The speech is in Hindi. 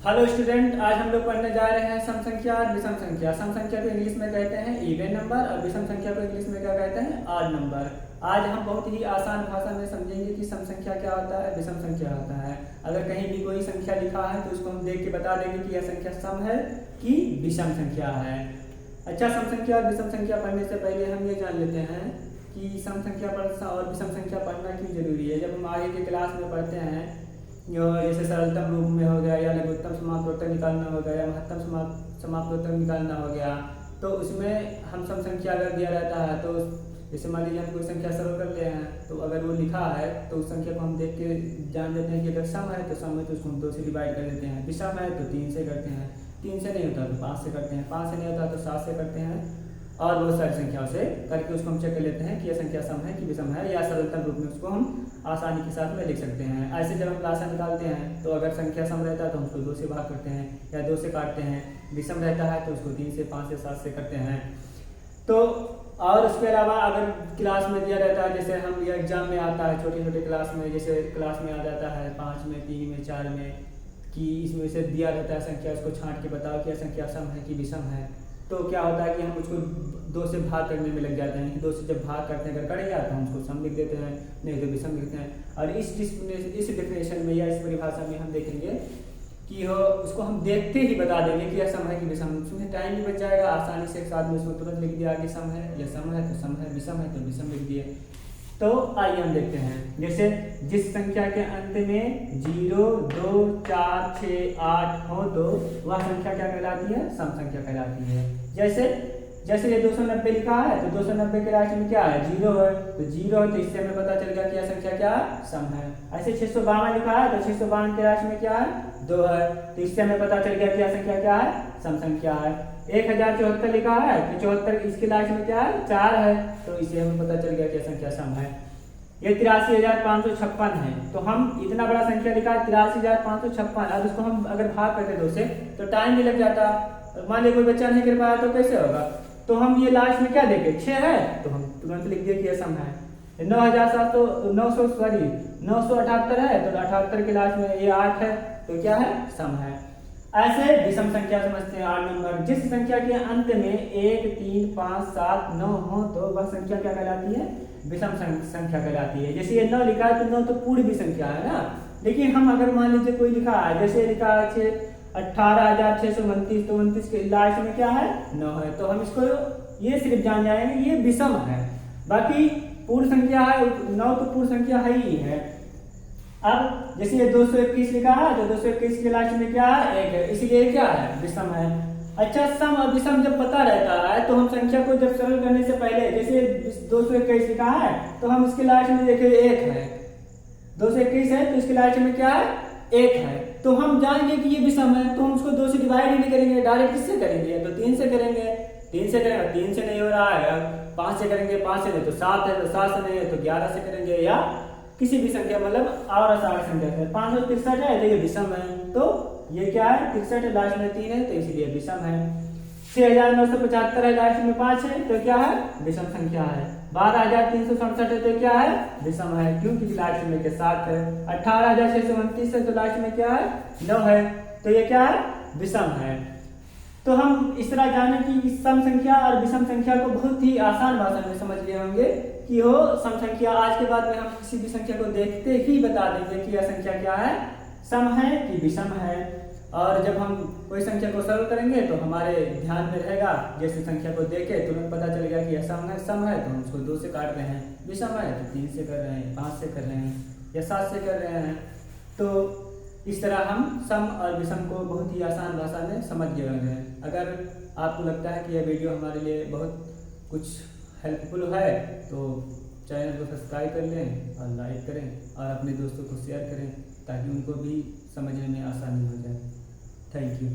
हेलो स्टूडेंट, आज हम लोग पढ़ने जा रहे हैं सम संख्या और विषम संख्या। सम संख्या को इंग्लिश में कहते हैं इवन नंबर और विषम संख्या को इंग्लिश में क्या कहते हैं ऑड नंबर। आज हम बहुत ही आसान भाषा में समझेंगे कि सम संख्या क्या होता है, विषम संख्या होता है। अगर कहीं भी कोई संख्या लिखा है तो उसको हम देख के बता देंगे कि यह संख्या सम है कि विषम संख्या है। अच्छा, सम संख्या और विषम संख्या पढ़ने से पहले हम ये जान लेते हैं कि सम संख्या और विषम संख्या पढ़ना क्यों जरूरी है। जब हम आगे के क्लास में पढ़ते हैं जैसे सरलतम रूप में हो गया या लघुत्तम समाप्तोत्तर निकालना हो गया या महत्तम समाप्तोत्तर निकालना हो गया, तो उसमें हम सम संख्या अगर दिया रहता है तो जैसे मान लीजिए हम कोई संख्या सरल कर ले हैं तो अगर वो लिखा है तो उस संख्या को हम देख के जान लेते हैं कि अगर सम है तो सम है तो उसको हम 2 से डिवाइड कर देते हैं, विषम है तो 3 से करते हैं, 3 से नहीं होता तो 5 से करते हैं, 5 से नहीं होता तो 7 से करते हैं और बहुत सारी संख्याओं से करके उसको हम चेक कर लेते हैं कि यह संख्या सम है कि विषम है, या सरलतम रूप में उसको हम आसानी के साथ में लिख सकते हैं। ऐसे जब हम राशि निकालते हैं तो अगर संख्या सम रहता है तो हम उसको 2 से भाग करते हैं या 2 से काटते हैं, विषम रहता है तो उसको 3 से 5 से 7 से करते हैं। तो और उसके अलावा अगर क्लास में दिया रहता है, जैसे हम ये एग्जाम में आता है छोटे छोटे क्लास में, जैसे क्लास में आ जाता है 5 में 3 में 4 में कि इसमें से दिया रहता है संख्या, उसको छांट के बताओ कि यह संख्या सम है कि विषम है, तो क्या होता है कि हम उसको 2 से भाग करने में लग जाते हैं कि 2 से जब भाग करते हैं अगर करेगा तो हम उसको सम लिख देते हैं, नहीं तो विषम लिखते हैं। और इस डेफिनेशन में या इस परिभाषा में हम देखेंगे कि हो उसको हम देखते ही बता देंगे कि यह सम है कि विषम। उसमें टाइम भी बच जाएगा, आसानी से एक साथ में उसको तुरंत लिख दिया कि सम है, या सम है तो सम है, विषम है तो विषम लिख दिए। तो आइए हम देखते हैं, जैसे जिस संख्या के अंत में 0, 2, 4, 6, 8 हो तो वह संख्या क्या कहलाती है, सम संख्या कहलाती है। जैसे ये 290 लिखा है तो 290 के राशि में क्या है, 0 है, तो 0 है तो इससे हमें पता चल गया कि यह संख्या क्या है, सम है। ऐसे 652 लिखा है तो 652 के राशि में क्या है, 2 है, तो इससे हमें पता चल गया कि यह संख्या क्या है, सम संख्या है। 1074 लिखा है तो 74 इसके राशि में क्या है, 4 है, तो इससे हमें पता चल गया कि यह संख्या सम है। ये 83,556 है, तो हम इतना बड़ा संख्या लिखा है 83,556, अब उसको हम अगर भाग करते 2 से तो टाइम भी लग जाता। मान लीजिए कोई बच्चा नहीं कर पाया तो कैसे होगा, तो हम ये लास्ट में क्या देखे 6 है तो हम तुरंत लिख दिए कि यह सम है। 978 है तो 78 के लास्ट में ये 8 है तो क्या है, सम है। ऐसे विषम संख्या समझते हैं ऑड नंबर। जिस संख्या के अंत में 1, 3, 5, 7, 9 हो तो वह संख्या क्या कहलाती है, विषम संख्या कहलाती है। जैसे ये 9 लिखा है तो 9 तो पूर्ण भी संख्या है ना, लेकिन हम अगर मान लीजिए कोई लिखा है, जैसे लिखा है 18,629 तो 29 के लास्ट में क्या है, 9 है, तो हम इसको ये सिर्फ जान जाएंगे ये विषम है। बाकी पूर्ण संख्या है 9 तो पूर्ण संख्या है ही है। अब जैसे ये 221 लिखा है तो 221 के लास्ट में क्या है, 1 है, इसलिए क्या है, विषम है। अच्छा, सम और विषम जब पता रहता है तो हम संख्या को जब सरल करने से पहले, जैसे 221 लिखा है तो हम इसके लास्ट में देखें 1 है, 221 है तो इसके लास्ट में क्या है, 1 है, तो हम जानेंगे कि ये विषम है, तो हम उसको 2 से डिवाइड ही नहीं करेंगे, डायरेक्ट किससे करेंगे, तो 3 से करेंगे। 3 से करेंगे, 3 से नहीं हो रहा है, 5 से करेंगे, 5 से नहीं तो 7 है, तो 7 से नहीं है तो 11 से करेंगे, या किसी भी संख्या मतलब और आसान संख्या है। 563 है तो ये विषम है, तो ये क्या है, 63 लास्ट में 3 है तो इसीलिए विषम है। 6,975 है लास्ट में 5 है तो क्या है, विषम संख्या है। 12,367 है तो क्या है, विषम है, क्योंकि लास्ट में के 7 है। 18,629 है तो लास्ट में क्या है, 9 है, तो ये क्या है, विषम है। तो हम इस तरह जाने कि सम संख्या और विषम संख्या को बहुत ही आसान भाषा में समझ लिए होंगे कि हो सम संख्या। आज के बाद में हम किसी भी संख्या को देखते ही बता देंगे कि यह संख्या क्या है, सम है कि विषम है। और जब हम कोई संख्या को सरल करेंगे तो हमारे ध्यान में रहेगा, जैसे संख्या को देखे तुरंत पता चलेगा कि यह सम है तो हम उसको 2 से काट रहे हैं, विषम है तो 3 से कर रहे हैं, 5 से कर रहे हैं या 7 से कर रहे हैं। तो इस तरह हम सम और विषम को बहुत ही आसान भाषा में समझ गए हैं। अगर आपको लगता है कि यह वीडियो हमारे लिए बहुत कुछ हेल्पफुल है तो चैनल को सब्सक्राइब कर लें और लाइक करें और अपने दोस्तों को शेयर करें ताकि उनको भी समझने में आसानी हो जाए। Thank you.